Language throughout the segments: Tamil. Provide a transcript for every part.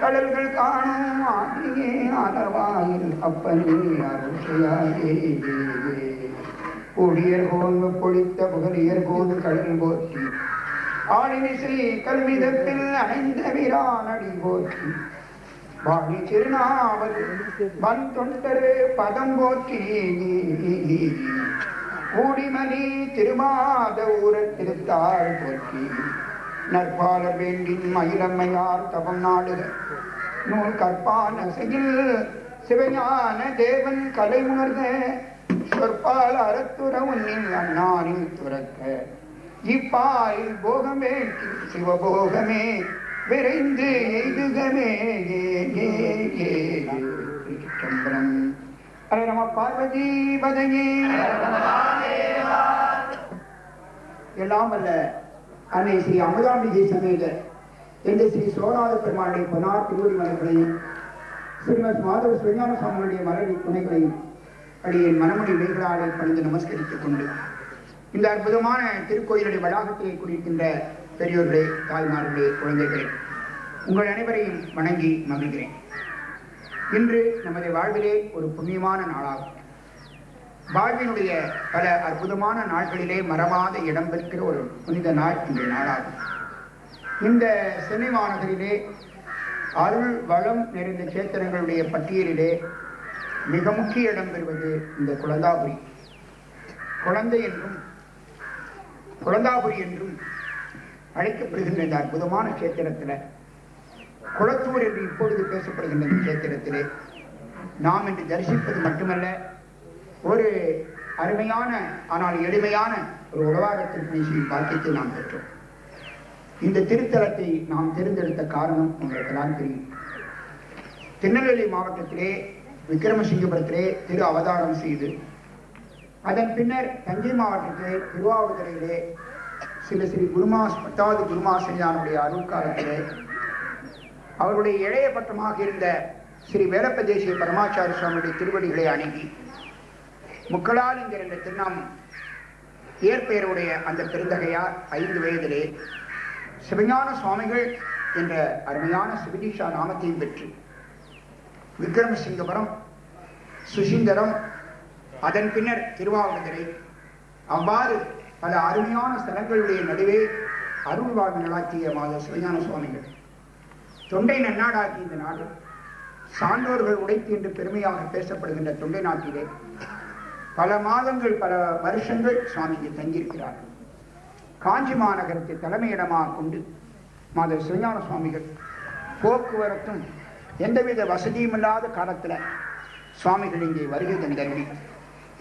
கடல்கள் காணும் ஆதியே அளவாயில் அப்பனே அருளையாயே கொடியர் கோந்து பொழித்த புகழியர் கோந்து கடல் போற்றி ஆளினிசை கல்விதத்தில் அணைந்த வீரானடி போற்றி வாணி திருநாவல் வன் தொண்டரு பதம் போற்றி கூடிமணி திருமாத ஊரத் திருத்தாள் போற்றி நற்பாலர் வேண்டின் மயிலம்மையார் தவம் நாடுக நூல் கற்பான செயல் சிவஞான தேவன் கலை உணர்ந்த சொற்பால் அறத்துற உன்னில் அண்ணானில் துறக்க இப்பாயில் போகமே சிவபோகமே விரைந்து எய்துகமே ஹரே நம பார்வதி பதையே. எல்லாம் அல்ல அன்னை ஸ்ரீ அமுதாம்பிகை சமேத என்ற ஸ்ரீ சோழநாத பெருமாளுடைய பொன்னார் திருவடி மலர்களையும் ஸ்ரீமத் மாதவ சிவஞான சுவாமிகளுடைய மலரி துணைகளையும் அடியின் மனமொழி வேகளாலை பணிந்து நமஸ்கரித்துக் கொண்டு இந்த அற்புதமான திருக்கோயிலுடைய வளாகத்திலே கூடியிருக்கின்ற பெரியோர்களே, தாய்மார்களே, குழந்தைகளே, உங்கள் அனைவரையும் வணங்கி மகிழ்கிறேன். இன்று நமது வாழ்விலே ஒரு புண்ணியமான நாளாகும். வாழ்வினுடைய பல அற்புதமான நாட்களிலே மறவாத இடம் பெற்கிற ஒரு புனித நாள் இன்றைய நாளாகும். இந்த சென்னை மாநகரிலே அருள் வளம் நிறைந்த சேத்திரங்களுடைய பட்டியலிலே மிக முக்கிய இடம் பெறுவது இந்த குழந்தாபுரி. குழந்தை என்றும் குழந்தாபுரி என்றும் அழைக்கப்படுகின்ற இந்த அற்புதமான சேத்திரத்தில், குளத்தூர் என்று இப்பொழுது பேசப்படுகின்ற இந்த சேத்திரத்திலே நாம் இன்று தரிசிப்பது மட்டுமல்ல, ஒரு அருமையான ஆனால் எளிமையான ஒரு உலவாகத்திற்கு செய்யும் பாக்கியத்தை நாம் பெற்றோம். இந்த திருத்தலத்தை நாம் தேர்ந்தெடுத்த காரணம் உங்களுக்கு தான் தெரியும். திருநெல்வேலி மாவட்டத்திலே விக்கிரமசிங்கபுரத்திலே திரு அவதாரம் செய்து அதன் பின்னர் தஞ்சை மாவட்டத்திலே திருவாவூரிலே சில ஸ்ரீ குருமாஸ் 10வது குருமாசனியானுடைய அருள்காலத்திலே அவருடைய இளைய பட்டமாக இருந்த ஸ்ரீ வேலப்ப தேசிய பரமாச்சாரிய சுவாமியுடைய திருவடிகளை அணுகி முக்களால் என்கிற திருநாமம் இயற்பெயருடைய அந்த பெருந்தகையார் 5 வயதிலே சிவஞான சுவாமிகள் என்ற அருமையான சிவதீஷா நாமத்தையும் பெற்று விக்கிரமசிங்கபுரம், சுசீந்தரம், அதன் பின்னர் திருவாவூரை, அவ்வாறு பல அருமையான ஸ்தலங்களுடைய நடுவே அருள் வாழ்வு நடாத்திய மாத சிவஞான சுவாமிகள் தொண்டை நன்னாடாக்கிய இந்த நாடு சான்றோர்கள் உடைத்து என்று பெருமையாக பேசப்படுகின்ற தொண்டை நாட்டிலே பல மாதங்கள் பல வருஷங்கள் சுவாமிக்கு தங்கியிருக்கிறார்கள். காஞ்சி மாநகரத்தை தலைமையிடமாக கொண்டு மாத சிவஞான சுவாமிகள் போக்குவரத்தும் எந்தவித வசதியும் இல்லாத காலத்தில் சுவாமிகள் இங்கே வருகை தந்தருளி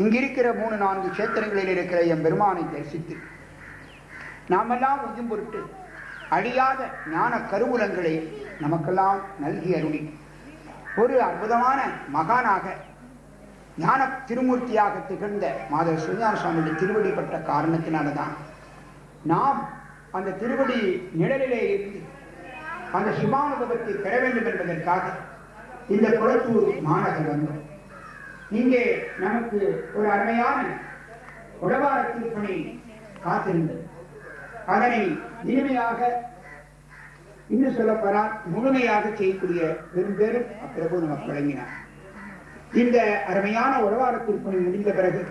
இங்கிருக்கிற 3-4 சேத்திரங்களில் இருக்கிற என் பெருமானை தரிசித்து நாமெல்லாம் உய்யும் பொருட்டு அழியாத ஞான கருவூலங்களை நமக்கெல்லாம் நல்கி அருளி ஒரு அற்புதமான மகானாக ஞான திருமூர்த்தியாக திகழ்ந்த மாதவ சிவஞான சுவாமியுடைய திருவடி பெற்ற காரணத்தினால்தான் நாம் அந்த திருவடி நிழலிலே இருந்து அந்த சிவானுபவத்தை பெற வேண்டும் என்பதற்காக இந்த குளத்தூர் மாநகர் வந்தோம். இங்கே நமக்கு ஒரு அருமையான உழவார திருப்பணி காத்திருந்தது. அதனை இனிமையாக இன்னும் சொல்லப்போனால் முழுமையாக செய்யக்கூடிய பெரும்பேரும் அப்பிரபு நமக்கு வழங்கினார். இந்த அருமையான உழவார திருப்பணி முடிந்த பிறகு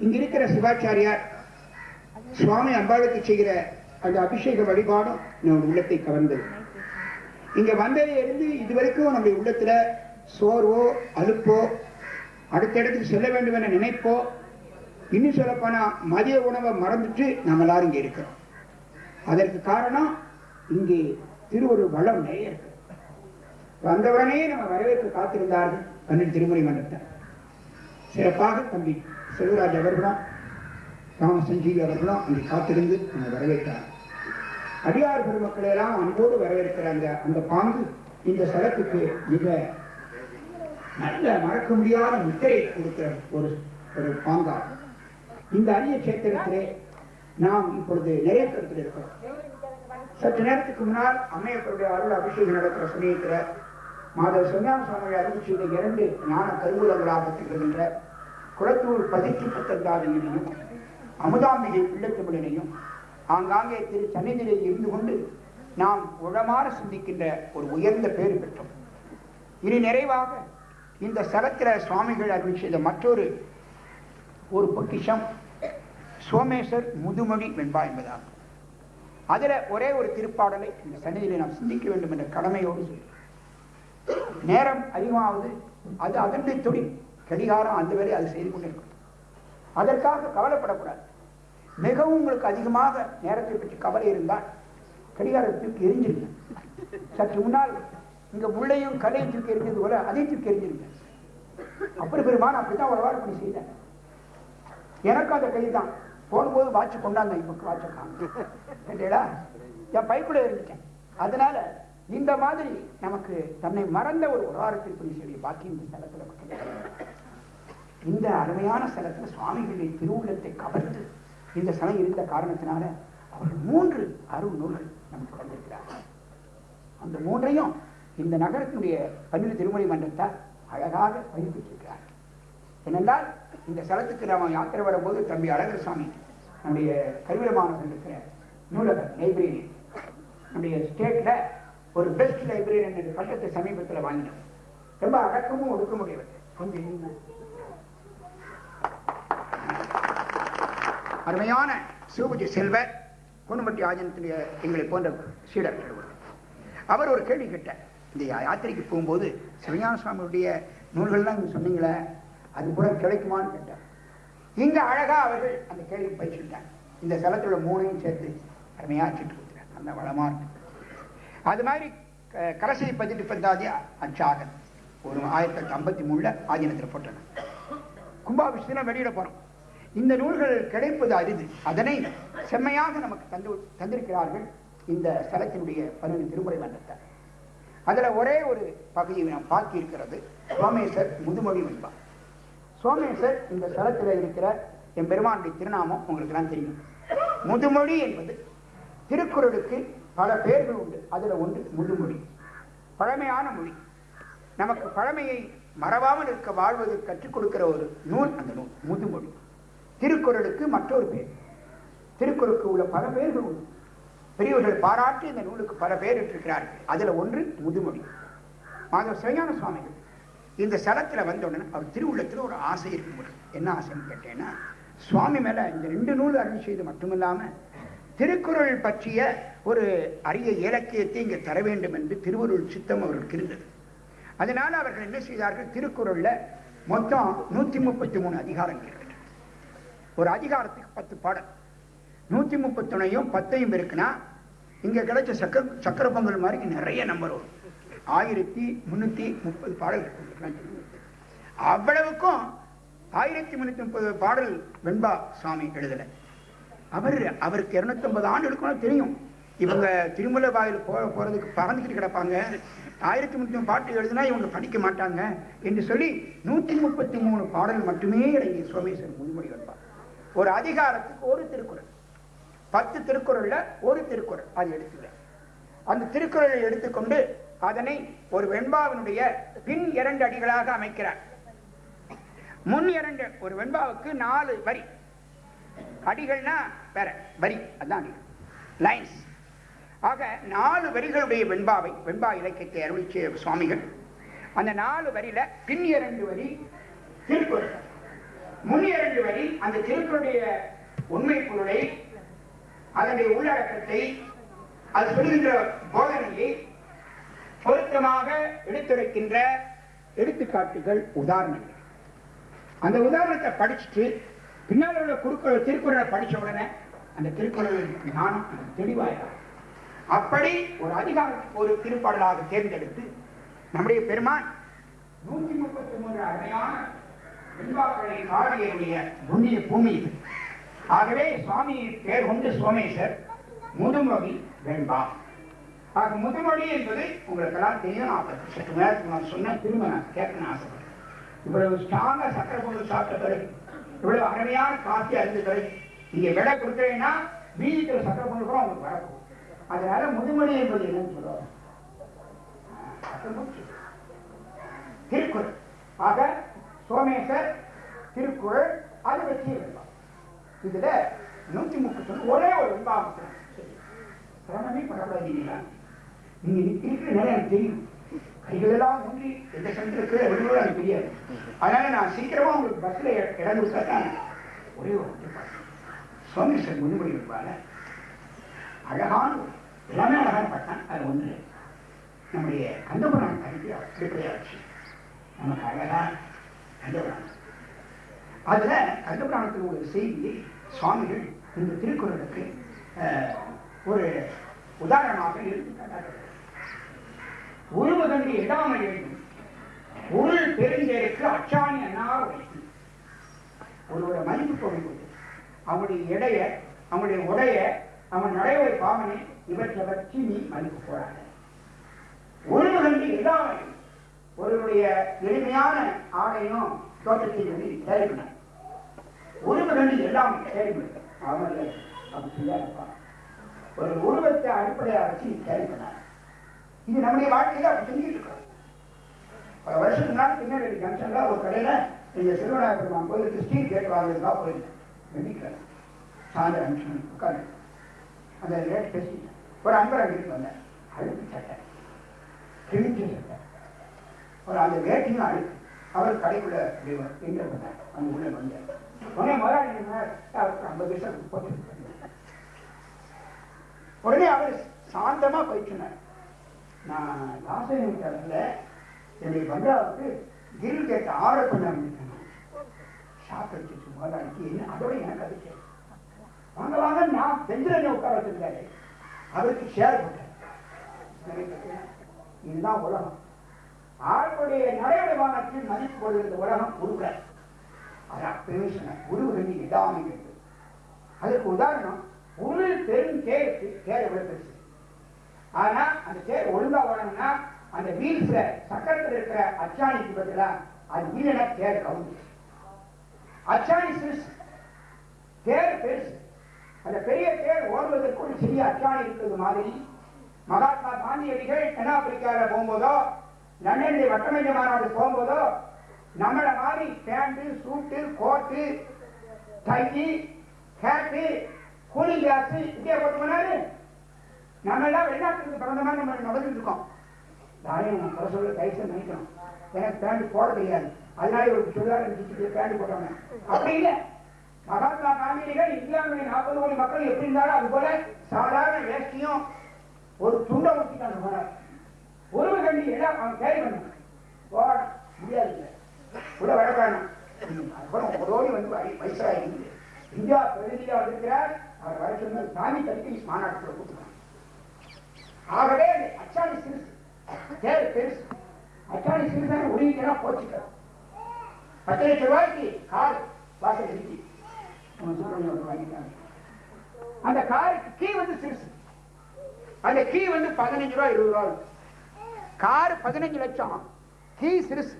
இங்கிருக்கிற சிவாச்சாரியார் சுவாமி அம்பாளுக்கு செய்கிற அந்த அபிஷேக வழிபாடும் நம்ம உள்ளத்தை கவர்ந்தது. இங்க வந்ததிலிருந்து இதுவரைக்கும் நம்முடைய உள்ளத்துல சோர்வோ அலுப்போ அடுத்தடுத்து செல்ல வேண்டும் என நினைப்போ, இன்னும் சொல்லப்போனா மதிய உணவை மறந்துட்டு நம்ம எல்லாரும் இங்க இருக்கிறோம். அதற்கு காரணம் இங்கே திருவொரு வளம் நிறைய இருக்கு. வந்தவரனே நம்ம வரவேற்க காத்திருந்தார்கள். பன்னெண்டு திருமுறை மன்றத்தார் சிறப்பாக தம்பி செல்வராஜ் அவர்களும் ராமசஞ்சீவி அவர்களும் அங்கே காத்திருந்து நம்ம வரவேற்றார். அடியார் பெருமக்களை எல்லாம் அன்போடு வரவேற்கிற அந்த பாங்கு இந்த ஸ்தலத்துக்கு மிக நல்ல மறக்க முடியாத முத்திரை கொடுக்கிற ஒரு பாங்காகும். இந்த அரிய சேத்திரத்திலே நாம் இப்பொழுது நிறைய கருத்தில் இருக்கிறோம். சற்று நேரத்துக்கு முன்னால் அம்மையப்பருடைய அருள் அபிஷேகம் நடக்கிற சமயத்தில் மாதவ சிவஞான சுவாமி அருள் செய்த 2 ஞான கருவூலங்களாக திகழ்கின்ற குளத்தூர் 19 அமுதாம்பிகை பிள்ளைத்தமிழனையும் ஆங்காங்கே திரு சன்னிதியில் இருந்து கொண்டு நாம் உளமாற சிந்திக்கின்ற ஒரு உயர்ந்த பேறு பெற்றோம். இனி நிறைவாக இந்த ஸ்தலத்தில் சுவாமிகள் அருள் செய்த மற்றொரு பொக்கிஷம் சோமேஸ்வர் முதுமொழி வெண்பா என்பதாகும். அதில் ஒரே ஒரு திருப்பாடலை இந்த சன்னிதியில் நாம் சிந்திக்க வேண்டும் என்ற கடமையோடு நேரம் அதிகமாவது அது அதனுடைய தொழில் கடிகாரம் அந்த வேலை அது செய்து கொண்டிருக்கும். அதற்காக கவலைப்படக்கூடாது. மிகவும் உங்களுக்கு அதிகமாக நேரத்தை பற்றி கவலை இருந்தால் கடிகாரத்துக்கு எரிஞ்சிருங்க. சற்று முன்னால் இங்க முள்ளையும் கலையும் தூக்கி எரிஞ்சது போல அதையும் தூக்கி எரிஞ்சிருங்க. அப்படி பெருமான் அப்படித்தான் ஒரு வாரம் பண்ணி செய்தேன். எனக்கு அந்த கை தான் போகும்போது வாட்ச கொண்டாந்தேன். இப்ப வாட்ச காணா என் பைக்குள்ள இருந்துட்டேன். அதனால இந்த மாதிரி நமக்கு தன்னை மறந்த ஒரு வாரத்திற்கு செய்ய பாக்கி இந்த ஸ்தலத்துல இந்த அருமையான ஸ்தலத்துல சுவாமிகளின் திருவுள்ளத்தை கவர்ந்து இந்த ஸ்தலம் இருந்த காரணத்தினால அவர்கள் 3 அருள் நூல்கள் நமக்கு வந்திருக்கிறார்கள். அந்த 3ஐயும் இந்த நகரத்தினுடைய 12 திருமொழி மன்றத்தால் அழகாக பதிப்பிட்டிருக்கிறார். ஏனென்றால் இந்த ஸ்தலத்துக்கு நாம் யாத்திரை வரும்போது தம்பி அழகர் சாமி நம்முடைய கருவிலமானவர்கள் இருக்கிற நூலகர் லைப்ரரி நம்முடைய ஸ்டேட்ல ஒரு பெஸ்ட் லைப்ரரி என்ற பட்டத்தை சமீபத்தில் வாங்கினோம். ரொம்ப அடக்கமும் ஒடுக்க முடியவில்லை. கொஞ்சம் அருமையான சிவபூஜை செல்வர் கோனம்பட்டி ஆஜனத்தினுடைய எங்களை போன்ற சீடர்கள் அவர் ஒரு கேள்வி கேட்டார். இந்த யாத்திரைக்கு போகும்போது சிவஞான சுவாமியுடைய நூல்கள்லாம் நீங்க சொன்னீங்களே அது கூட கிடைக்குமான்னு கேட்டார். இங்க அழகா அவர்கள் அந்த கேள்வி பயிற்சிட்டாங்க. இந்த ஸ்தலத்தோட 3ஐயும் சேர்த்து அருமையா வச்சுட்டு கொடுக்குறாங்க. அந்த வளமா இருக்கு. அது மாதிரி கரசை 18 அச்சாகன் ஒரு 1853 ஆதீனத்தில் போட்டாங்க. கும்பாபிஷேகம் வெளியிட போறோம். இந்த நூல்கள் கிடைப்பது அரிது. அதனை செம்மையாக நமக்கு தந்திருக்கிறார்கள் இந்த ஸ்தலத்தினுடைய 12 திருமுறை மன்றத்தார். அதுல ஒரே ஒரு பகுதியை நாம் பார்க்க இருக்கிறது சோமேஸ்வர் முதுமொழி வெண்பா. சோமேஸ்வர் இந்த ஸ்தலத்தில் இருக்கிற என் பெருமானுடைய திருநாமம் உங்களுக்கு எல்லாம் தெரியும். முதுமொழி என்பது திருக்குறளுக்கு பல பெயர்கள் உண்டு. அதுல ஒன்று முதுமொழி. பழமையான மொழி. நமக்கு பழமையை மறவாமல் இருக்க வாழ்வதற்கு கற்றுக் கொடுக்கிற ஒரு நூல் அந்த நூல் முதுமொழி. திருக்குறளுக்கு மற்றொரு பெயர். திருக்குறளுக்கு உள்ள பல பெயர்கள் உண்டு. பெரியவர்கள் பாராட்டி இந்த நூலுக்கு பல பெயர் இட்டிருக்கிறார்கள். அதுல ஒன்று முதுமொழி. மாதவ சிவஞான சுவாமிகள் இந்த ஸ்தலத்துல வந்தவுடனே அவர் திருவுள்ளத்தில் ஒரு ஆசை இருக்கும். என்ன ஆசைன்னு கேட்டேன்னா சுவாமி மேல இந்த 2 நூல் அருள் செய்து மட்டுமில்லாம திருக்குறள் பற்றிய ஒரு அரிய இலக்கியத்தை இங்கே தர வேண்டும் என்று திருவருள் சித்தம் அவர்களுக்கு இருந்தது. அதனால அவர்கள் என்ன செய்தார்கள், திருக்குறள்ல மொத்தம் 133 அதிகாரங்கள் இருக்கு. ஒரு அதிகாரத்துக்கு 10 பாடல். 131ஐயும் 10ஐயும் இருக்குன்னா இங்க கிடைச்ச சக்கர பொங்கல் மாதிரி நிறைய நம்பர் வரும். 1330 பாடல்கள். அவ்வளவுக்கும் 1330 பாடல் வெண்பா சுவாமி எழுதல. அவருக்கு 250 ஆண்டு இருக்கணும் தெரியும். இவங்க திருமலை வாயில் போறதுக்கு பறந்துக்கிட்டு கிடப்பாங்க. 1330 பாட்டு எழுதுனா இவங்க படிக்க மாட்டாங்க என்று சொல்லி 133 பாடல் மட்டுமே அடங்கிய சோமேஸ்வரன் முன்மொழி வைப்பார். ஒரு அதிகாரத்துக்கு ஒரு திருக்குறள். 10 திருக்குறள்ல ஒரு திருக்குறள் அது எடுத்துள்ள. அந்த திருக்குறளை எடுத்துக்கொண்டு அதனை ஒரு வெண்பாவினுடைய பின் 2 அடிகளாக அமைக்கிறார். முன் 2 ஒரு வெண்பாவுக்கு 4 வரி. அடிகள்னா வேற, வரி அதான் லைன்ஸ். ஆக 4 வரிகளுடைய வெண்பா இலக்கியத்தை அருளிய சுவாமிகள் அந்த 4 வரியில பின் 2 வரி திருக்குறள், முன் 2 வரி அந்த திருக்குறளுடைய உண்மை பொருளை, அதனுடைய உள்ளடக்கத்தை, அது சொல்கின்ற போதனையை பொருத்தமாக எடுத்துரைக்கின்ற எடுத்துக்காட்டுகள், உதாரணங்கள். அந்த உதாரணத்தை படிச்சுட்டு பின்னால் உள்ள திருக்குறளை படிச்ச உடனே அந்த திருக்குறள் ஞானம் தெளிவாயா. அப்படி ஒரு அதிகாரத்துக்கு ஒரு திருப்பாடலாக தேர்ந்தெடுத்து நம்முடைய பெருமான் 133 அருமையான வெண்பாக்களை பாடியுடைய புண்ணிய பூமி இது. ஆகவே சுவாமி பேர் கொண்டு சோமேஸ்வர் முதுமொழி வெண்பா. ஆக முதுமொழி என்பது உங்களுக்கெல்லாம் தெரியும். சற்று நேரத்துக்கு நான் சொன்ன திரும்ப நான் கேட்கணும் ஆசைப்படுறேன். இவ்வளவு ஸ்ட்ராங்கா சக்கரை பொங்கல் சாப்பிட்ட பிறகு, இவ்வளவு அருமையான காஃபி அருந்து பிறகு நீங்க விலை கொடுக்குறீங்கன்னா மீதிக்கிற சக்கரை பொங்கல் கூட உங்களுக்கு வரப்போம். அதனால முதுமொழி என்பது என்னன்னு சொல்லுவாங்க திருக்குறள். ஆக சோமேஸ்வர் திருக்குறள் அது வச்சு வெண்பா. இதுல 130 ஒரே ஒரு வெண்பா. சிரமமே படக்கூடாதீங்களா? நீங்க இருக்கிற நேரம் எனக்கு தெரியும். கைகள் எல்லாம் ஊன்றி எந்த சமயத்தில் கீழே விடுவோம் எனக்கு தெரியாது. அதனால நான் சீக்கிரமா உங்களுக்கு பஸ்ல இடம் கொடுத்தாதான் ஒரே ஒரு சுவாமி சார் முன்மொழி இருப்பாங்க. அழகான எல்லாமே அழகான பட்டான். அது ஒன்று நம்முடைய கந்தபுராணம் அடிப்படையாச்சு. நமக்கு அழகா கந்தபுராணம். அதுல கந்தபுராணத்தில் ஒரு செய்தியை சுவாமிகள் இந்த திருக்குறளுக்கு ஒரு உதாரணமாக எடுத்துக்காட்டார்கள். உருவதன்றி இடாமை வேண்டும் உருள் பெருஞ்சேருக்கு அச்சாணி அண்ணார் வைத்து. ஒருவரை மதிப்பு போகும்போது அவங்களுடைய எடைய, அவங்களுடைய உடைய, அவன் நடைமுறை பாவனை இவற்றை வச்சு நீ மதிப்பு போறாங்க. ஒருவதன்றி இடாமை, ஒருவருடைய எளிமையான ஆடையும் தோற்றத்தையும் தேவைப்பட ஒருவதன்றி எல்லாமே தேவைப்படும். அவங்கள அப்படி சொல்ல ஒரு உருவத்தை அடிப்படையாக வச்சு தேவைப்பட. இது நம்முடைய வாழ்க்கையில அப்படி செஞ்சுட்டு இருக்கோம். பல வருஷத்துக்கு முன்னாடி பின்னாடி ஜங்ஷன்ல ஒரு கடையில இந்த சிறுவனாய பெருமான் கோயிலுக்கு ஸ்டீல் கேட் வாங்குறதுக்காக போயிருந்தேன். வெள்ளிக்கிழமை சாயந்தரம் ஜங்ஷன் உட்காந்து அந்த ரேட் பேசி ஒரு அன்பர் அங்கிட்டு வந்தேன். அழுக்கு சட்டை, கிழிஞ்ச சட்டை, ஒரு அந்த ரேட்டையும் அழுக்கு. அவர் கடைக்குள்ள எங்க வந்தார், அந்த உள்ள வந்தார். உடனே முதலாளி அவருக்கு 50 பைசா போட்டு உடனே அவர் சாந்தமா போயிட்டுனார். நான் லாசனில் என்னுடைய பங்களாவுக்கு கில் கேட்ட ஆர்டர் பண்ண ஆரம்பிச்சேன். ஷாப் அடிச்சு முதலாளிக்கு என்ன அதோட எனக்கு அதிர்ச்சி. வாங்க வாங்க நான் பெஞ்சில உட்கார வச்சிருந்தாரு. அவருக்கு ஷேர் போட்டேன். இதுதான் உலகம். ஆளுடைய நடைமுறைவானத்தில் மதிப்பு கொள்கிற உலகம் உருவ. அதான் பேசின உருவகி இடாமை வேண்டும். அதுக்கு உதாரணம் உருள் பெரும் தேருக்கு தேர் எவ்வளவு பெருசு. ஆனா அந்த தேர் ஒழுங்கா வரணும்னா அந்த வீல்ஸ்ல சக்கரத்தில் இருக்கிற அச்சாணிக்கு பதிலா அது வீலன தேர் கவுந்து. அச்சாணி சிறுசு, தேர் பெருசு. அந்த பெரிய தேர் ஓடுவதற்கு ஒரு சிறிய அச்சாணி இருக்கிறது மாதிரி மகாத்மா காந்தியடிகள் தென்னாப்பிரிக்காவில் போகும்போதோ லண்டனில் வட்டமேஜ மாநாடு போகும்போதோ நம்மளை மாதிரி பேண்ட், சூட்டு, கோட்டு, டை, ஹேட்டு, கூலிங் கிளாஸ் இப்படியே போட்டு போனாரு. நம்ம எல்லாம் வெளிநாட்டுக்கு பிறந்த மாதிரி நம்ம நடந்துட்டு இருக்கோம். யாரையும் நான் குறை சொல்ல கைசல் நினைக்கிறோம். எனக்கு பேண்ட் போட தெரியாது, அதனால ஒரு சுடிதார் பேண்ட் போட்டவங்க அப்படி இல்லை. மகாத்மா காந்தியடிகள் இந்தியாவுடைய 40 கோடி மக்கள் எப்படி இருந்தாலும் அது போல சாதாரண வேஷ்டியும் ஒரு துண்டை ஊற்றிட்டாங்க போனார். உருவ கண்டி எல்லாம் அவன் கேரி பண்ண போட முடியாது, உள்ள வழக்கான. அப்புறம் ஒருவோடி வந்து வயசாகி இந்தியா பிரதிநிதியாக வந்திருக்கிறார். அவர் வர சொன்ன சாமி தடுக்கி மாநாட்டத்தில் கூட்டுறாங்க. ஆகவே அச்சாணி சிறுசு, தேர் பெருசு. அச்சாணி சிறுசான உரிமைக்கெல்லாம் போச்சுட்டார். 10 லட்சம் ரூபாய்க்கு கார் வாசல் இருக்கு. அந்த காருக்கு கீ வந்து சிறுசு. அந்த கீ வந்து 15 ரூபாய் 20 ரூபாய். கார் 15 லட்சம், கீ சிறுசு.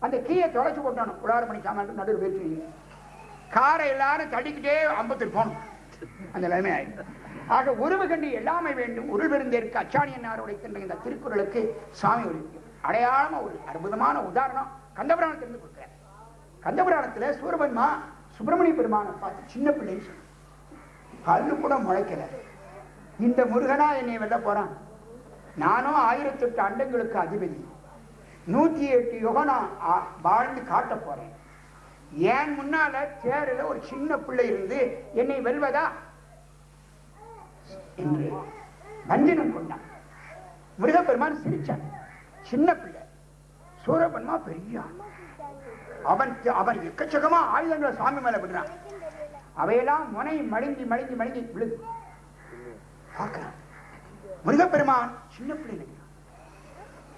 அந்த கீயை தொலைச்சு போட்டானு உலாறு மணி சாமான் நடுவில் பேசுவீங்க. காரை எல்லாரும் தடிக்கிட்டே 50 போகணும். அந்த நிலைமை ஆயிடும். ஆக உருவ கண்டி எல்லாமே வேண்டும் உருள் பெருந்தேற்கு அச்சாணி என்னார் உடைக்கின்ற இந்த திருக்குறளுக்கு சுவாமி ஒரு அடையாளமா ஒரு அற்புதமான உதாரணம் கந்தபுராணத்திலிருந்து கொடுக்கிறார். கந்தபுராணத்துல சூரபன்மா சுப்பிரமணிய பெருமானை பார்த்து சின்ன பிள்ளைன்னு சொன்ன, பல்லு கூட முளைக்கல. இந்த முருகனா என்னை வெல்ல போறான், நானும் 1008 அண்டங்களுக்கு அதிபதி, 108 யுகம் நான் வாழ்ந்து காட்ட போறேன். ஏன் முன்னால தேரில் ஒரு சின்ன பிள்ளை இருந்து என்னை வெல்வதா என்று வஞ்சனம் கொண்டான். முருகப்பெருமான் சிரிச்சான். சின்ன பிள்ளை சூரபன்மா பெரிய அவன் எக்கச்சக்கமா ஆயுதங்களை சாமி மேல விடுறான். அவையெல்லாம் முனை மழுங்கி மழுங்கி மழுங்கி விழுது. பார்க்கிறான் முருகப்பெருமான் சின்ன பிள்ளை நினைக்கிறான்.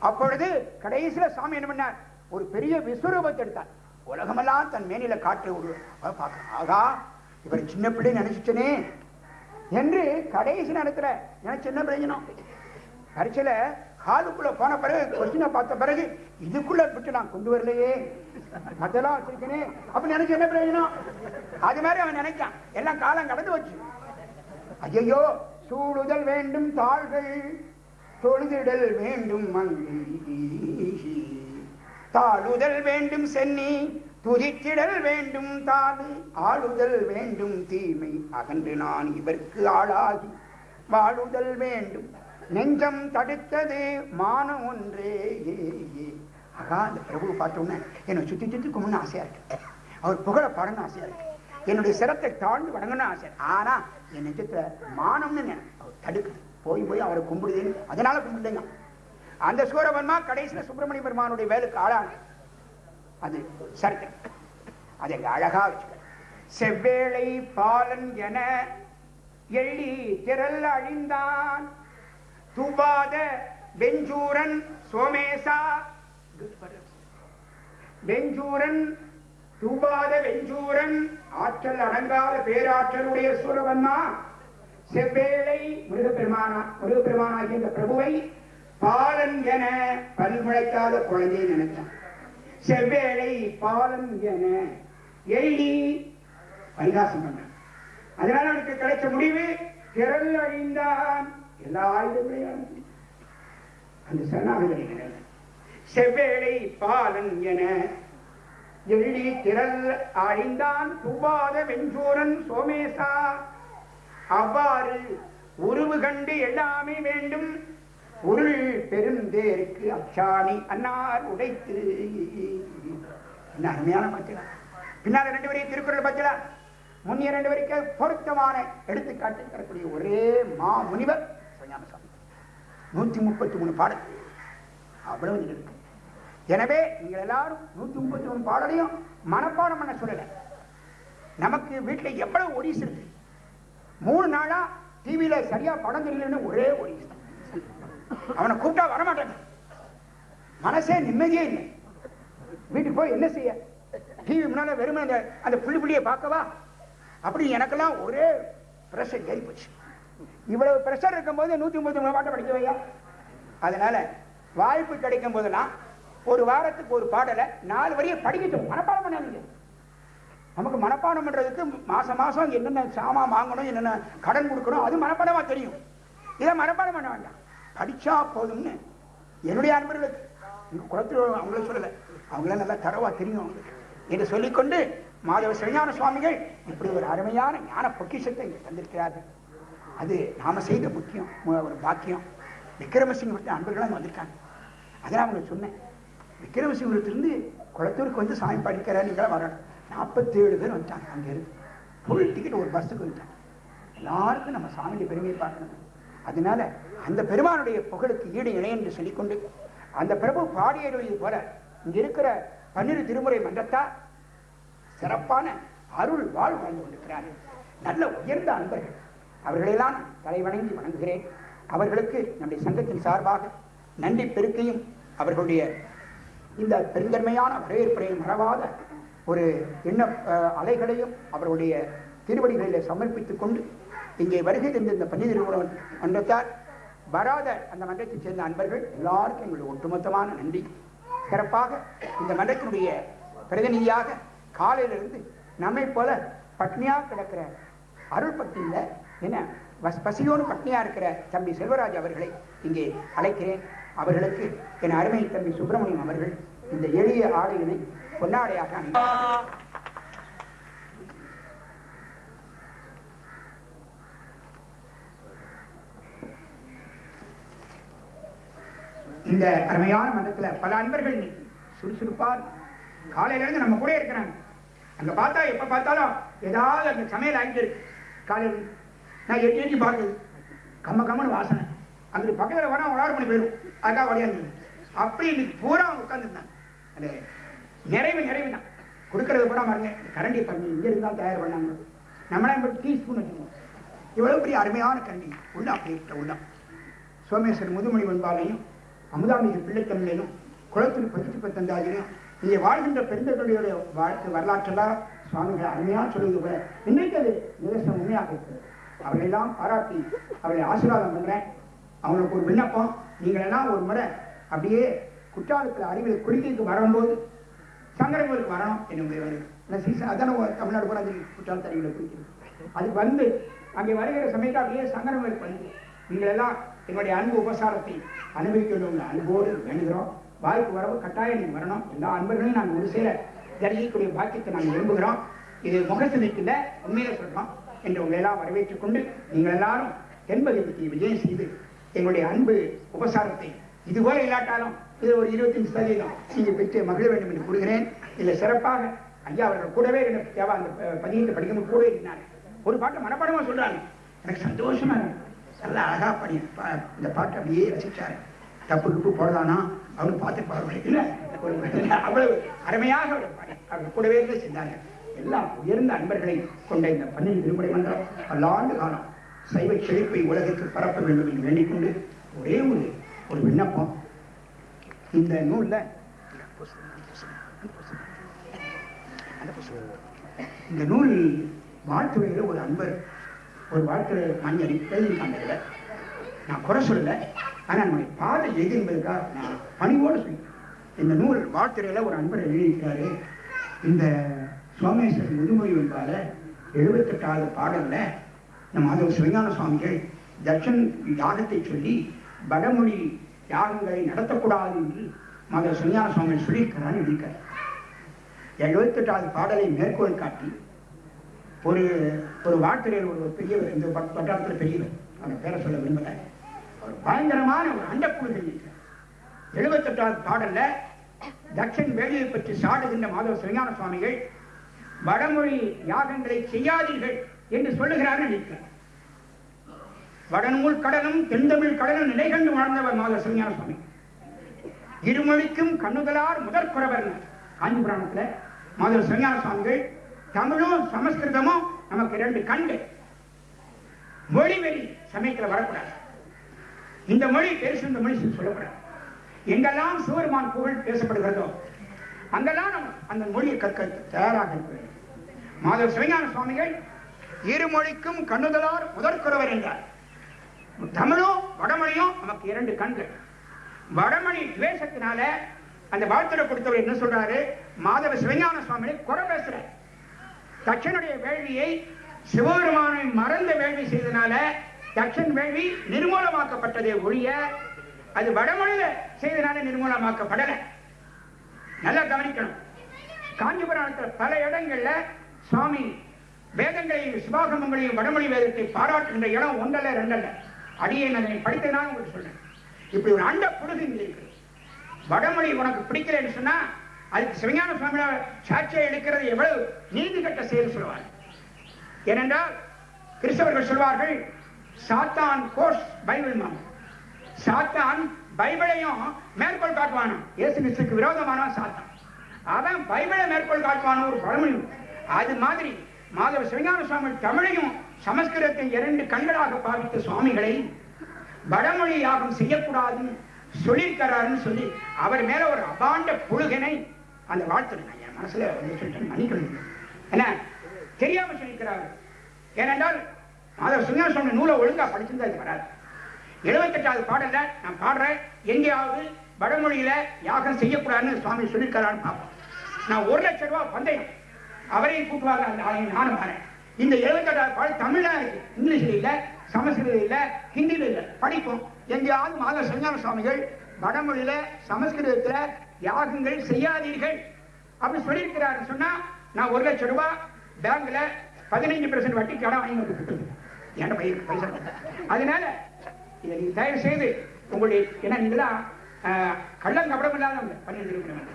அப்பொழுது கடைசியில சாமி என்ன பண்ணார், ஒரு பெரிய விஸ்வரூபத்தை எடுத்தார். உலகமெல்லாம் தன் மேனில காற்று பார்க்கிறான். ஆகா இவர் சின்ன பிள்ளை நினைச்சுட்டனே என்று கடைசி நேரத்துல எனக்கு என்ன பிரயோஜனம். பரீட்சையில காலுக்குள்ள போன பிறகு கொஸ்டினை பார்த்த பிறகு இதுக்குள்ள விட்டு நான் கொண்டு வரலையே, மத்தெல்லாம் வச்சிருக்கேனே அப்படி நினைச்சு என்ன பிரயோஜனம். அது மாதிரி அவன் நினைச்சான். எல்லாம் காலம் கடந்து வச்சு. ஐயோ சூடுதல் வேண்டும் தாள்கள், தொழுதிடல் வேண்டும் மங்கை, தாழுதல் வேண்டும் சென்னி, துதித்திடல் வேண்டும் தாது, ஆளுதல் வேண்டும் தீமை, அகன்று நான் இவருக்கு ஆளாகி வாழுதல் வேண்டும் நெஞ்சம் தடுத்தது மானம் ஒன்றே. ஆகா, அந்த பிரபுவை பார்த்தோன்னே என்னை சுத்தி சுத்தி கும்பிடணும் ஆசையா இருக்கு, அவர் புகழ பாடணும் ஆசையா இருக்கு, என்னுடைய சிரத்தை தாழ்ந்து வணங்கணும் ஆசை. ஆனா என் நெஞ்சத்துல மானம்னு அவர் தடுக்குது, போய் போய் அவரை கும்பிடுதுன்னு அதனால கும்பிடுங்க. அந்த சூரபன்மா கடைசியில சுப்பிரமணிய பெருமானுடைய வேலுக்கு ஆளான அது சரித்திரம். அதை எங்க அழகா வச்சுக்க. செவ்வேளை பாலன் என எள்ளி திரள் அழிந்தான் தூபாத வெஞ்சூரன் சோமேசா. வெஞ்சூரன் தூபாத வெஞ்சூரன் ஆற்றல் அடங்காத பேராற்றலுடைய சூரபன்மா செவ்வேளை முருகப்பெருமானாகிய இந்த பிரபுவை பாலன் என பல்முளைக்காத குழந்தையை நினைச்சான். செவ்வேளை பாலன் என எள்ளி பரிகாசம் பண்ண. அதனால அவனுக்கு கிடைச்ச முடிவு திரள் அழிந்தான். எல்லா ஆயுதங்களையும் அந்த சரணாகதி. செவ்வேளை பாலன் என எள்ளி திரள் அழிந்தான் தூவாத வெஞ்சூரன் சோமேசா. அவ்வாறு உருவு கண்டு எல்லாமே வேண்டும் உருள் பெருந்தேருக்கு அச்சாணி அன்னார் உடைத்து. என்ன அருமையான பச்சலா. பின்னால 2 வரைக்கும் திருக்குறள் பச்சலா, முன்னிய 2 வரைக்கும் பொருத்தமான எடுத்துக்காட்டு தரக்கூடிய ஒரே மா முனிவர் சிவஞான சுவாமி. 133 பாடல் அவ்வளவு இருக்கு. எனவே நீங்கள் எல்லாரும் 133 பாடலையும் மனப்பாடம் பண்ண சொல்லல. நமக்கு வீட்டுல எவ்வளவு ஒடிசு இருக்கு. 3 நாளா டிவியில சரியா படம் தெரியலன்னு ஒரே ஒடிசு. அவனை கூப்பிட்டா வரமாட்டாங்க, மனசே நிம்மதியே இல்லை. வீட்டுக்கு போய் என்ன செய்ய, டிவி முன்னால வெறும் அந்த புள்ளி புள்ளியை பார்க்கவா அப்படி எனக்கெல்லாம் ஒரே பிரஷர் ஏறி போச்சு. இவ்வளவு பிரஷர் இருக்கும் போது 133 பாட்டை படிக்க வையா. அதனால வாய்ப்பு கிடைக்கும் போதெல்லாம் ஒரு வாரத்துக்கு ஒரு பாடலை 4 வரியை படிக்கட்டும், மனப்பாடம் பண்ணாதீங்க. நமக்கு மனப்பாடம் பண்றதுக்கு மாசம் மாசம் என்னென்ன சாமான் வாங்கணும், என்னென்ன கடன் கொடுக்கணும், அது மனப்பாடமா தெரியும். இதை மனப்பாடம் பண்ண வேண்டாம், படிச்சா போதும்னு என்னுடைய அன்பர்களுக்கு குளத்தில் அவங்கள சொல்லல, அவங்கள நல்லா தரவா தெரியும் அவங்களுக்கு என்று சொல்லிக்கொண்டு மாதவ சிவஞான சுவாமிகள் இப்படி ஒரு அருமையான ஞான பொக்கிஷத்தை இங்கே தந்திருக்கிறார்கள். அது நாம செய்த முக்கியம் ஒரு பாக்கியம். விக்ரமசிங்கபுரத்து அன்பர்களும் வந்திருக்காங்க. அதெல்லாம் அவங்க சொன்னேன், விக்ரமசிங்கபுரத்திலிருந்து குளத்தூருக்கு வந்து சாமி படிக்கிற நீங்களும் வரணும். 47 பேர் வந்துட்டாங்க. அங்கே இருந்து ஃபுல் டிக்கெட் ஒரு பஸ்ஸுக்கு வந்துட்டாங்க. எல்லாருக்கும் நம்ம சாமியுடைய பெருமையை பார்க்கணும். அதனால அந்த பெருமானுடைய புகழுக்கு ஈடு இணை என்று சொல்லிக்கொண்டு அந்த பிரபு பாடியது போல இங்க இருக்கிற 12 திருமுறை மன்றத்தார் சிறப்பான அருள் வாழ் வாழ்ந்து கொண்டிருக்கிறார்கள். நல்ல உயர்ந்த அன்பர்கள், அவர்களெல்லாம் தலைவணங்கி வணங்குகிறேன். அவர்களுக்கு நம்முடைய சங்கத்தின் சார்பாக நன்றி பெருக்கையும் அவர்களுடைய இந்த பெருந்தன்மையான வரவேற்பையும் மறவாத ஒரு எண்ண அலைகளையும் அவர்களுடைய திருவடிகளில் சமர்ப்பித்துக் கொண்டு இங்கே வருகை தந்த இந்த 12 திருமுறை மன்றத்தார் வராத அந்த மன்றத்தைச் சேர்ந்த அன்பர்கள் எல்லாருக்கும் எங்களுடைய ஒட்டுமொத்தமான நன்றி. சிறப்பாக இந்த மன்றத்தினுடைய பிரதிநிதியாக காலையிலிருந்து நம்மை போல பட்னியா கிடக்கிற அருள் பக்தியில் என்ன பசியோடு பட்னியா இருக்கிற தம்பி செல்வராஜ் அவர்களை இங்கே அழைக்கிறேன். அவர்களுக்கு என் அருமை தம்பி சுப்பிரமணியம் அவர்கள் இந்த எளிய ஆடையினை பொன்னாடையாக அணிந்தார். இந்த அருமையான மன்றத்துல பல அன்பர்கள் சுறுசுறுப்பார் காலையில இருந்து நம்ம கூட இருக்கிறாங்க. அங்க பார்த்தா எப்ப பார்த்தாலும் ஏதாவது அந்த சமையல் ஆகிட்டு இருக்கு. காலையில் நான் எட்டி பார்க்குது கம்ம கம்மனு வாசனை. அங்க பக்கத்துல வர 1 மணி போயிடும். அதுக்காக வழியாந்து அப்படி இன்னைக்கு பூரா உட்கார்ந்துருந்தாங்க. அந்த நிறைவு தான் கொடுக்கறது கூட பாருங்க. கரண்டி பண்ணி இங்க இருந்தாலும் தயார் பண்ணாங்க. நம்மளா டீஸ்பூன் வச்சுக்கோங்க. இவ்வளவு பெரிய அருமையான கரண்டி உள்ள அப்படிப்பட்ட உள்ளம் சோமேஸ்வரர் முதுமொழி வெண்பாலையும் அமுதாமிக பிள்ளைத்தமிழையும் குளத்தில் 18 இங்கே வாழ்கின்ற பெருந்தர்களுடைய வாழ்க்கை வரலாற்றெல்லாம் சுவாமிகள் அருமையாக சொல்வது போல இன்னைக்கு அது நிதர்சனம் உண்மையாக இருக்கிறது. அவர்களெல்லாம் பாராட்டி அவர்களை ஆசீர்வாதம் பண்றேன். அவங்களுக்கு ஒரு விண்ணப்பம், நீங்கள் எல்லாம் ஒரு முறை அப்படியே குற்றாலத்தில் அறிவியல் குளிக்கைக்கு வரும்போது சங்கரங்களுக்கு வரணும் என்னுடைய சீசன். அதான தமிழ்நாடு கூட குற்றாலத்து அறிவியலை குளிக்கிறது. அதுக்கு வந்து அங்கே வருகிற சமயத்தில் அப்படியே சங்கரங்களுக்கு வந்து நீங்கள் எல்லாம் எங்களுடைய அன்பு உபசாரத்தை அனுபவிக்க வேண்டும் அன்போடு வேண்டுகிறோம். வாய்ப்பு வரவு கட்டாயம் நீங்கள் வரணும். எல்லா அன்பர்களையும் நாங்கள் ஒரு சேர தரிசிக்கக்கூடிய பாக்கியத்தை நாங்கள் விரும்புகிறோம். இது முகசதிக்குள்ள உண்மையில சொல்றோம் என்று உங்களை எல்லாம் வரவேற்றுக் கொண்டு நீங்கள் எல்லாரும் தென்பகுதிக்கு விஜயம் செய்து எங்களுடைய அன்பு உபசாரத்தை இதுபோல இல்லாட்டாலும் இது ஒரு 25% நீங்க பெற்று மகிழ வேண்டும் என்று கூறுகிறேன். இதில் சிறப்பாக ஐயா அவர்கள் கூடவே தேவா அந்த பதியத்தை படிக்கும்போது கூட இருந்தாங்க. ஒரு பாட்டை மனப்பாடமா சொல்றாங்க. எனக்கு சந்தோஷமா இருக்கு. நல்லா அழகா பண்ணி இந்த பாட்டை அப்படியே ரசிச்சாரு. தப்பு கிப்பு போடலானா அவனு பார்த்து பாடுவாங்க இல்ல, அவ்வளவு அருமையாக அவர் கூடவே இருந்து செஞ்சாங்க. எல்லாம் உயர்ந்த அன்பர்களை கொண்ட இந்த பன்னீர் திருமுறை மன்றம் பல்லாண்டு காலம் சைவ செழிப்பை உலகிற்கு பரப்ப வேண்டும் என்று வேண்டிக்கொண்டு ஒரே ஒரு விண்ணப்பம். இந்த நூல்ல இந்த நூல் வாழ்த்துறையில ஒரு அன்பர் ஒரு வாழ்த்துறை மஞ்சள் எழுதியிருக்காங்க. நான் குறை சொல்லல, ஆனா நம்முடைய பாதை எது என்பதுக்காக நான் பணிவோடு சொல்றேன். இந்த நூல் வாழ்த்துறையில ஒரு அன்பர் எழுதியிருக்காரு. இந்த சோமேஸ்வரன் முதுமொழி என்பால 78வது பாடல்ல நம்ம மாதவ சிவஞான சுவாமிகள் தட்சன் யாகத்தை சொல்லி வடமொழி யாகங்களை நடத்தக்கூடாது என்று மாதவ சிவஞான சுவாமிகள் சொல்லியிருக்கிறான்னு எழுதியிருக்காரு. 78வது பாடலை மேற்கோள் காட்டி ஒரு வாழ்த்துறையில் ஒரு பெரியவர், இந்த வட்டாரத்தில் பெரியவர், அவன் பேரை சொல்ல விரும்பல, ஒரு பயங்கரமான ஒரு அண்டப்புழுகை இருக்கிறார். 78வது பாடல்ல தட்சன் வேலியை பற்றி சாடுகின்ற மாதவ சிவஞான சுவாமிகள் வடமொழி யாகங்களை செய்யாதீர்கள் என்று சொல்லுகிறார்கள் இருக்கிறார். வடநூல் கடலும் தென்தமிழ் கடலும் நிலை கண்டு வாழ்ந்தவர் மாதவ சிவஞான சுவாமி. இருமொழிக்கும் கண்ணுதலார் முதற்குறவர். காஞ்சிபுராணத்துல மாதவ சிவஞான சுவாமிகள் தமிழும் சமஸ்கிருதமும் நமக்கு 2 கண்கள். மொழி வெளி சமயத்தில் வரக்கூடாது. இந்த மொழி பேசு, இந்த மொழி சொல்லக்கூடாது. எங்கெல்லாம் சிவருமான் புகழ் பேசப்படுகிறதோ அங்கெல்லாம் நம்ம அந்த மொழியை கற்க தயாராக இருக்கிறது. மாதவ சிவஞான சுவாமிகள் இருமொழிக்கும் கண்ணுதலார் முதற்குறவர் என்றார். தமிழும் வடமொழியும் நமக்கு 2 கண்கள். வடமொழி துவேஷத்தினால அந்த வாழ்த்துறை கொடுத்தவர் என்ன சொல்றாரு? மாதவ சிவஞான சுவாமியை குறை பேசுறார். தட்சனுடைய வேள்வியை சிவபெருமானை மறந்த வேள்வி செய்தனால தட்சன் வேள்வி நிர்மூலமாக்கப்பட்டதே ஒழிய அது வடமொழியில செய்தனால நிர்மூலமாக்கப்படல. நல்லா கவனிக்கணும். காஞ்சிபுராணத்தில் பல இடங்கள்ல சுவாமி வேதங்களையும் சிவாகமங்களையும் வடமொழி வேதத்தை பாராட்டுகின்ற இடம் ஒன்றல்ல ரெண்டல்ல. அடியே அதனை படித்ததான் உங்களுக்கு சொல்றேன். இப்படி ஒரு அண்ட புழுகு இருக்கு. வடமொழி உனக்கு பிடிக்கலன்னு சொன்னா அதுக்கு சிவஞான சுவாமியார் சாட்சியை எடுக்கிறது எவ்வளவு நீதி கட்ட செயல் சொல்லுவார். ஏனென்றால் கிறிஸ்தவர்கள் சொல்வார்கள் சாத்தான் கோர்ஸ் பைபிள் மாம். சாத்தான் பைபிளையும் மேற்கோள் காட்டுவானோ. இயேசு கிறிஸ்துக்கு விரோதமானவன் சாத்தான். அவன் பைபிளை மேற்கோள் காட்டுவானோ ஒரு பழமொழி. அது மாதிரி மாதவ சிவஞான சுவாமி தமிழையும் சமஸ்கிருதத்தை 2 கண்களாக பாவித்த சுவாமிகளை வடமொழி யாகம் செய்யக்கூடாதுன்னு சொல்லியிருக்கிறாருன்னு சொல்லி அவர் மேல ஒரு அபாண்ட புழுகனை அந்த வாழ்த்துறேன். என் மனசுல சொல்லிட்டேன், மன்னிக்கணும். என்ன தெரியாம சொல்லியிருக்கிறாரு. ஏனென்றால் மாதவ சிவஞான சுவாமி நூலை ஒழுங்கா படிச்சிருந்தா இது வராது. 78வது பாடல்ல நான் பாடுறேன், எங்கேயாவது வடமொழியில யாகம் செய்யக்கூடாதுன்னு சுவாமி சொல்லியிருக்கிறான்னு பார்ப்போம். நான் 1 லட்சம் ரூபாய் பந்தயம் அவரையும் கூட்டுவாங்க, அந்த ஆலையை நானும் வரேன். இந்த 78வது பாடல் தமிழா இருக்கு, இங்கிலீஷ்ல இல்ல, சமஸ்கிருதம் இல்ல, ஹிந்தியில இல்ல. படிப்போம். எங்கேயாவது மாதவ சிவஞான சுவாமிகள் வடமொழியில சமஸ்கிருதத்துல யாகங்கள் செய்யாதீர்கள் அப்படி சொல்லியிருக்கிறாரு சொன்னா நான் 1 லட்சம் ரூபாய் பேங்க்ல 15% வட்டிக்கு இடம் வாங்கி கொடுத்துட்டு என் பைசா. அதனால இதை நீங்க தயவு செய்து உங்களுடைய ஏன்னா நீங்களா கள்ளங்கபடம் இல்லாத பண்ணியிருக்கிறேன்.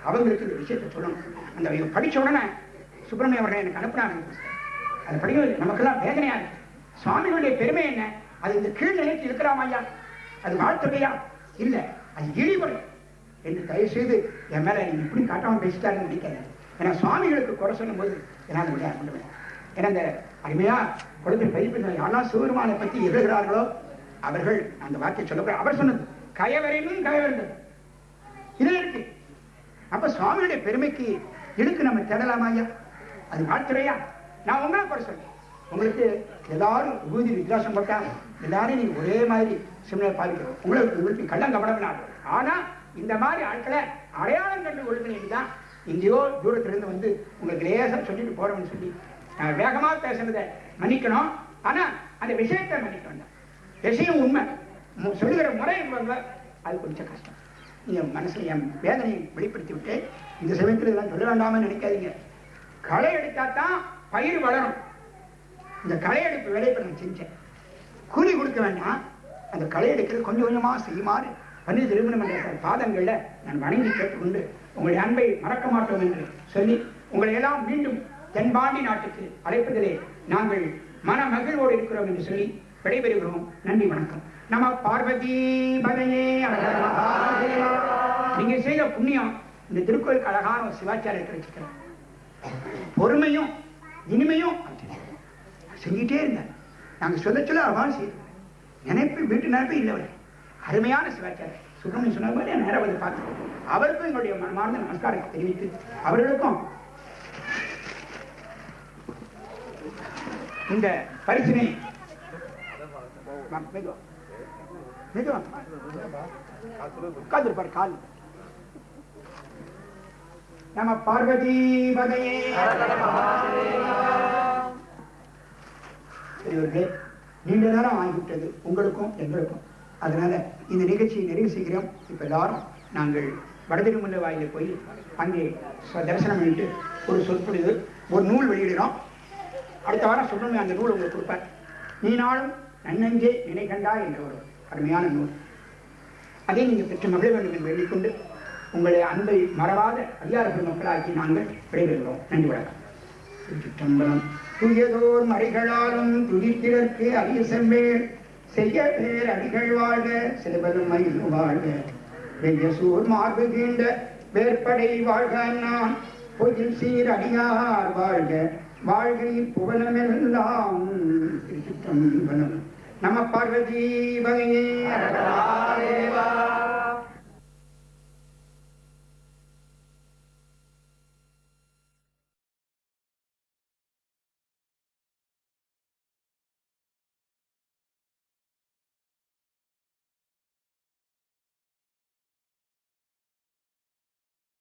அவங்களுக்கு இந்த விஷயத்தை சொல்லணும். அந்த படிச்ச உடனே சுப்பிரமணியம் அவர்கள் எனக்கு அனுப்புனாங்க. அது படிக்கிறது நமக்கெல்லாம் வேதனையா இருக்கு. சுவாமிகளுடைய பெருமை என்ன? அது இந்த கீழ் நிலைக்கு இருக்கலாமா ஐயா? அது வாழ்த்துறையா? இல்ல, அது இழிபடும் என்று தயவு செய்து என் மேல நீங்க இப்படி காட்டாம பேசிட்டாருன்னு நினைக்காது. ஏன்னா சுவாமிகளுக்கு குறை சொல்லும் போது என்னால் முடியாது பண்ணுவேன். ஏன்னா அந்த அருமையா கொடுத்த பதிப்பு யாரெல்லாம் சிவபெருமானை பத்தி எழுதுகிறார்களோ அவர்கள் அந்த வார்த்தையை சொல்ல அவர் சொன்னது கயவரையும் கயவர்கள் இது இருக்கு. அப்ப சுவாமியுடைய பெருமைக்கு இழுக்கு நம்ம தேடலாமா ஐயா? அது வாழ்த்துறையா? நான் உங்களை குறை சொல்றேன். உங்களுக்கு எல்லாரும் விபூதி வித்தியாசம் போட்டா எல்லாரும் நீங்க ஒரே மாதிரி சிம்லர் பாதிக்கிறோம். உங்களுக்கு கள்ளம் கவனம். ஆனா இந்த மாதிரி ஆட்களை அடையாளம் கண்டு ஒழுங்கினீங்கதான் எங்கேயோ தூரத்திலிருந்து வந்து உங்களுக்கு லேசம் சொல்லிட்டு போறோம்னு சொல்லி வேகமா பேசுறதை மன்னிக்கணும். ஆனா அந்த விஷயத்தை மன்னிக்க வேண்டாம். விஷயம் உண்மை சொல்லுகிற முறை அது கொஞ்சம் கஷ்டம். நீங்க மனசுல என் வேதனையை வெளிப்படுத்தி விட்டு இந்த சமயத்தில் இதெல்லாம் சொல்ல வேண்டாம்னு நினைக்காதீங்க. களை எடுத்தாதான் பயிர் வளரும். இந்த களை எடுப்பு வேலையை நான் செஞ்சேன். கூலி கொடுக்க வேண்டாம், அந்த களை எடுக்கிறது கொஞ்சம் கொஞ்சமா செய்யுமாறு பன்னீர் திருமணம் என்ற பாதங்கள்ல நான் வணங்கி கேட்டுக்கொண்டு உங்களுடைய அன்பை மறக்க மாட்டோம் என்று சொல்லி உங்களை எல்லாம் மீண்டும் தென்பாண்டி நாட்டுக்கு அழைப்பதிலே நாங்கள் மன மகிழ்வோடு இருக்கிறோம் என்று சொல்லி விடைபெறுகிறோம். நன்றி, வணக்கம். நம பார்வதி பதையே. நீங்க செய்த புண்ணியம் இந்த திருக்கோயிலுக்கு அழகான ஒரு சிவாச்சாரியத்தை வச்சுக்கிறேன். பொறுமையும் இனிமையும் செஞ்சிட்டே இருங்க. நாங்க சொல்ல சொல்ல அழகான செய்து நினைப்பு வீட்டு நினைப்பு இல்லை. அருமையான சிவாச்சாரியர் சுப்பிரமணியம் சொன்ன மாதிரி நேரம் வந்து பார்த்து அவருக்கும் எங்களுடைய மனமார்ந்த நமஸ்காரத்தை தெரிவித்து அவர்களுக்கும் இந்த பரிசினை உட்கார்ந்திருப்பார் கால். நம்ம பார்வதி பதையே. நீண்ட நேரம் ஆகிவிட்டது உங்களுக்கும் எங்களுக்கும். அதனால இந்த நிகழ்ச்சியை நிறைவு செய்கிறோம். இப்ப எல்லாரும் நாங்கள் வடதிருமல்ல வாயில போய் அங்கே தரிசனம் பண்ணிட்டு ஒரு சொற்பொழிவு ஒரு நூல் வெளியிடுறோம். அடுத்த வாரம் சொல்லணும், அந்த நூல் உங்களுக்கு கொடுப்பேன். நீ நாளும் நன்னஞ்சே நினை கண்டா என்ற ஒரு அருமையான நூல். அதை நீங்கள் பெற்று மகிழ வேண்டும் என்று எண்ணிக்கொண்டு உங்களை அன்பை மறவாத அதிகார பெருமக்களாக்கி நாங்கள் விடைபெறுகிறோம். நன்றி, வணக்கம். திருச்சிற்றம்பலம். துயதோர் மறைகளாலும் துதித்திற்கு அரிய செம்பேர் செய்ய பேர் அடிகள் வாழ்க சிலபெரும் மயில் வாழ்க வெய்ய சூர் மார்பு கீண்ட வேற்படை வாழ்க நான் பொயில் சீர் அடியார் வாழ்க வாழ்கை புவனமெல்லாம். திருச்சிற்றம்பலம். நம பார்வதி பதையே.